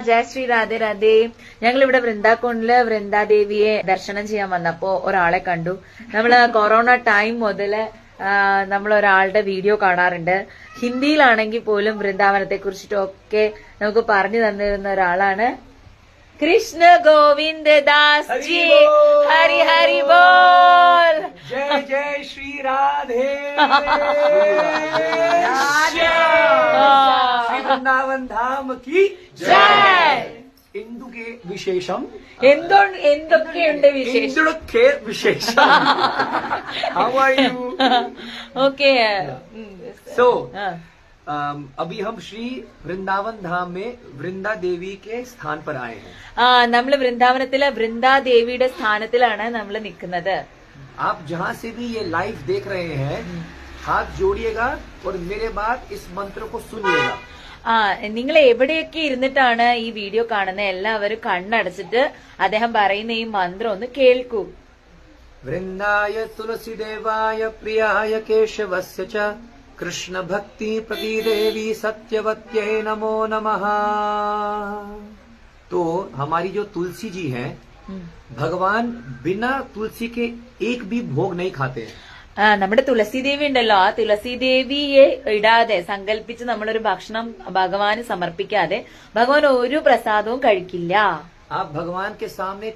ജയ ശ്രീ രാധേ രാധേ. ഞങ്ങൾ ഇവിടെ വൃന്ദാക്കോണില് വൃന്ദാദേവിയെ ദർശനം ചെയ്യാൻ വന്നപ്പോ ഒരാളെ കണ്ടു. നമ്മള് കൊറോണ ടൈം മുതല് നമ്മൾ ഒരാളുടെ വീഡിയോ കാണാറുണ്ട്. ഹിന്ദിയിലാണെങ്കിൽ പോലും വൃന്ദാവനത്തെ കുറിച്ചിട്ടൊക്കെ നമുക്ക് പറഞ്ഞു തന്നിരുന്ന ഒരാളാണ് കൃഷ്ണ ഗോവിന്ദ ദാസ് ജി. ഹരി ഹരി ബോൾ. जय जय श्री राधे श्री वृंदावन धाम की ജയ്. इंदुके विशेषम എന്തൊക്കെയുണ്ട് വിശേഷം? इंदुके विशेषम. How are you? Okay. So अभी हम श्री वृंदावन धाम में वृंदा देवी के स्थान पर आए हैं. നമ്മള് വൃന്ദാവനത്തിലെ വൃന്ദാദേവിയുടെ സ്ഥാനത്തിലാണ് നമ്മൾ നിൽക്കുന്നത്. आप जहाँ से भी ये लाइव देख रहे हैं, हाथ जोड़िएगा और मेरे बाद इस मंत्र को सुनिएगा. നിങ്ങൾ എവിടെയൊക്കെ ഇരുന്നിട്ടാണ് ഈ വീഡിയോ കാണുന്നത്, എല്ലാവരും കണ്ണടച്ചിട്ട് അദ്ദേഹം പറയുന്ന ഈ മന്ത്രം ഒന്ന് കേൾക്കൂ. वृंदाय तुलसी देवाय प्रियाय केशवस्य च कृष्ण भक्ति प्रति देवी सत्यवत्यै नमो नमः. तो हमारी जो तुलसी जी हैं, भगवान बिना तुलसी के एक भी भोग नहीं खाते हैं. നമ്മുടെ തുളസി ദേവി ഉണ്ടല്ലോ, ആ തുളസി ദേവിയെ ഇടാതെ സങ്കല്പിച്ച് നമ്മളൊരു ഭക്ഷണം ഭഗവാന് സമർപ്പിക്കാതെ ഭഗവാൻ ഒരു പ്രസാദവും കഴിക്കില്ല. आप भगवान के सामने